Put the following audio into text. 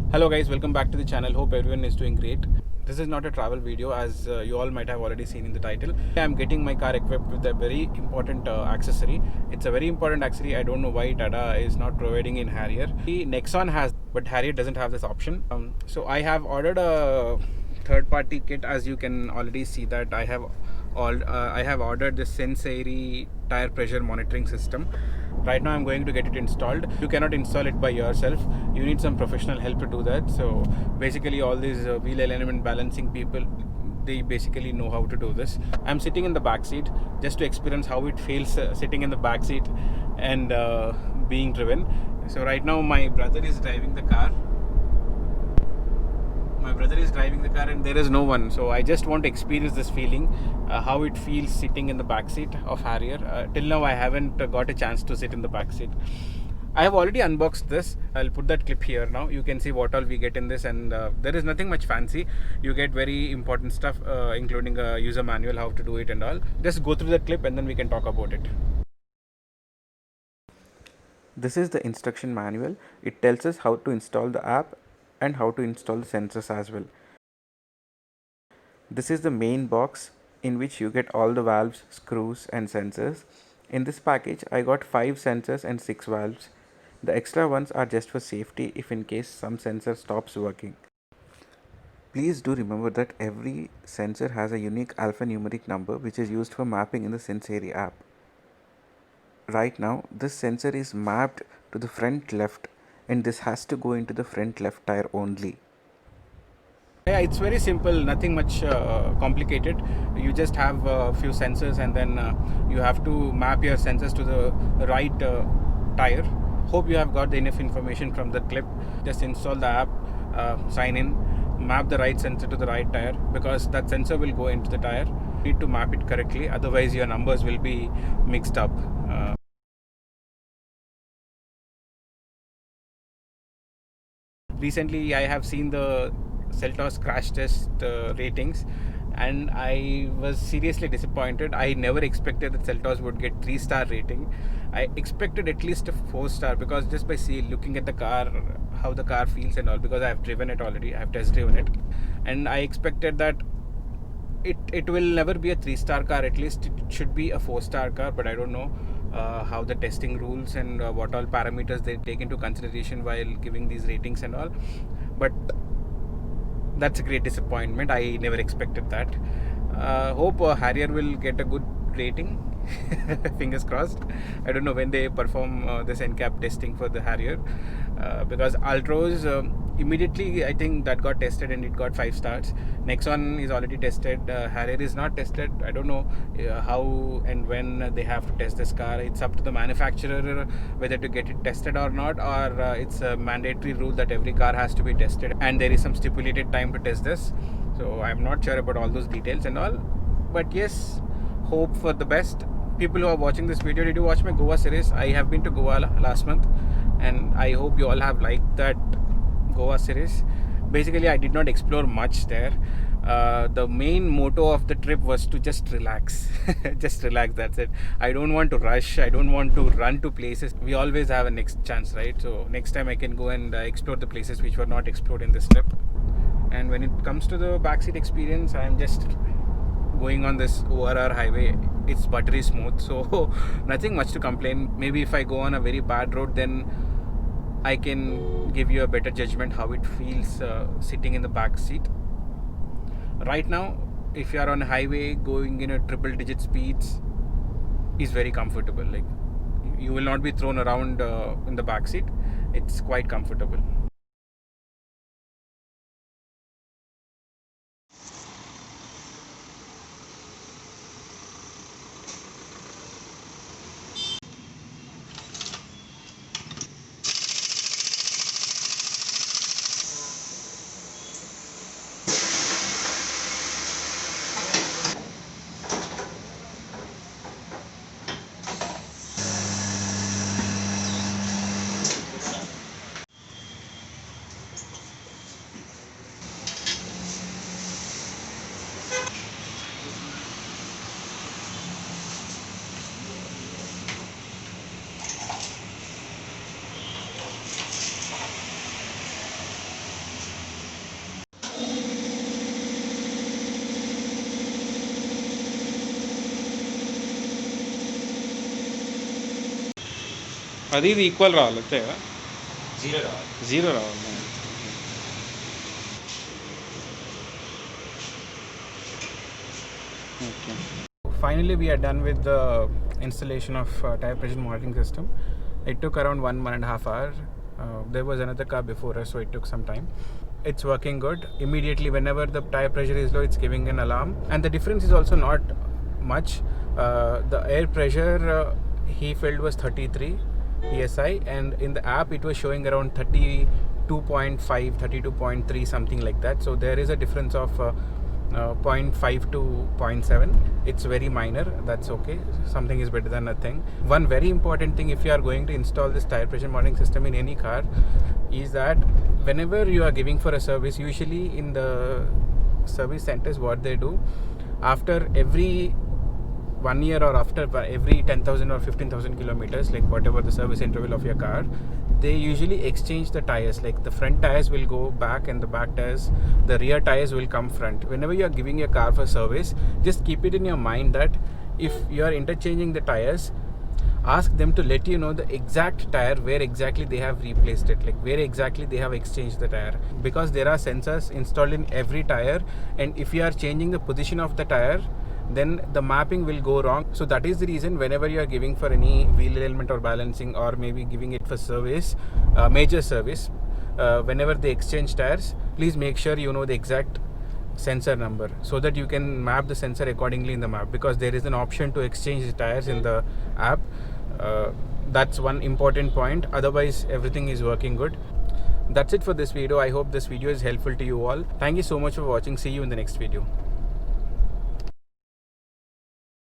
Hello guys, welcome back to the channel. Hope everyone is doing great. This is not a travel video as you all might have already seen in the title. I'm getting my car equipped with a very important accessory. It's a very important accessory. I don't know why Tata is not providing in Harrier. The Nexon has, but Harrier doesn't have this option. So I have ordered a third party kit. As you can already see that I have ordered the Sensei tire pressure monitoring system. Right now I'm going to get it installed. You cannot install it by yourself. You need some professional help to do that. So basically all these wheel alignment balancing people, they basically know how to do this. I'm sitting in the back seat just to experience how it feels sitting in the back seat and being driven. So right now my brother is driving the car. And there is no one, so I just want to experience this feeling, how it feels sitting in the back seat of Harrier. Till now I haven't got a chance to sit in the back seat. I have already unboxed this. I'll put that clip here now. You can see what all we get in this, and there is nothing much fancy. You get very important stuff, including a user manual, how to do it and all. Just go through that clip and then we can talk about it. This is the instruction manual. It tells us how to install the app and how to install the sensors as well. This is the main box in which you get all the valves, screws and sensors. In this package I got 5 sensors and 6 valves. The extra ones are just for safety if in case some sensor stops working. Please do remember that every sensor has a unique alphanumeric number which is used for mapping in the Sensei app. Right now this sensor is mapped to the front left and this has to go into the front left tire only. Yeah, it's very simple, nothing much complicated. You just have a few sensors and then you have to map your sensors to the right tire. Hope you have got enough information from the clip. Just install the app, sign in, map the right sensor to the right tire, because that sensor will go into the tire. You need to map it correctly, otherwise your numbers will be mixed up. Recently I have seen the Seltos crash test ratings, and I was seriously disappointed. I never expected that Seltos would get 3-star rating. I expected at least a 4-star, because just by looking at the car, how the car feels and all, because I have driven it already, I have test driven it, and I expected that it will never be a 3-star car. At least it should be a 4-star car, but I don't know how the testing rules and what all parameters they take into consideration while giving these ratings and all. But that's a great disappointment. I never expected that. Hope Harrier will get a good rating. Fingers crossed. I don't know when they perform this NCAP testing for the Harrier, because Altros immediately I think that got tested and it got 5 stars. Nexon is already tested. Harrier is not tested. I don't know how and when they have to test this car. It's up to the manufacturer whether to get it tested or not, or it's a mandatory rule that every car has to be tested and there is some stipulated time to test this. So I'm not sure about all those details and all, but yes, hope for the best. People who are watching this video, did you watch my Goa series? I have been to Goa last month, and I hope you all have liked that Goa series. Basically I did not explore much there. The main motto of the trip was to just relax. Just relax, that's it. I don't want to rush, I don't want to run to places. We always have a next chance, right? So next time I can go and explore the places which were not explored in this trip. And when it comes to the backseat experience, I am just going on this ORR highway. It's buttery smooth, so nothing much to complain. Maybe if I go on a very bad road, then I can give you a better judgment how it feels sitting in the back seat. Right now, if you are on a highway going in a triple digit speeds, is very comfortable. Like, you will not be thrown around in the back seat. It's quite comfortable. అది ఇది equal రావాలి అంతే కదా, zero రావాలి. Zero రావాలి. Okay. Finally, we are done with the installation of tire pressure monitoring system. It took around 1.5 hours. There was another car before us, so it took some time. It's working good. Immediately, whenever the tire pressure is low, it's giving an alarm. And the difference is also not much. The air pressure he filled was 33 psi, and in the app it was showing around 32.5, 32.3, something like that. So there is a difference of 0.5 to 0.7. It's very minor. That's okay. Something is better than nothing. One very important thing, if you are going to install this tire pressure monitoring system in any car, is that whenever you are giving for a service, usually in the service centers, what they do, after every 1 year or after every 10,000 or 15,000 kilometers, like whatever the service interval of your car, they usually exchange the tires. Like the front tires will go back and the back tires, the rear tires will come front. Whenever you are giving your car for service, just keep it in your mind that if you are interchanging the tires, ask them to let you know the exact tire where exactly they have replaced it, like where exactly they have exchanged the tire, because there are sensors installed in every tire, and if you are changing the position of the tire, then the mapping will go wrong. So that is the reason whenever you are giving for any wheel element or balancing, or maybe giving it for service, major service, whenever they exchange tires, please make sure you know the exact sensor number so that you can map the sensor accordingly in the map, because there is an option to exchange the tires in the app. That's one important point. Otherwise everything is working good. That's it for this video. I hope this video is helpful to you all. Thank you so much for watching. See you in the next video.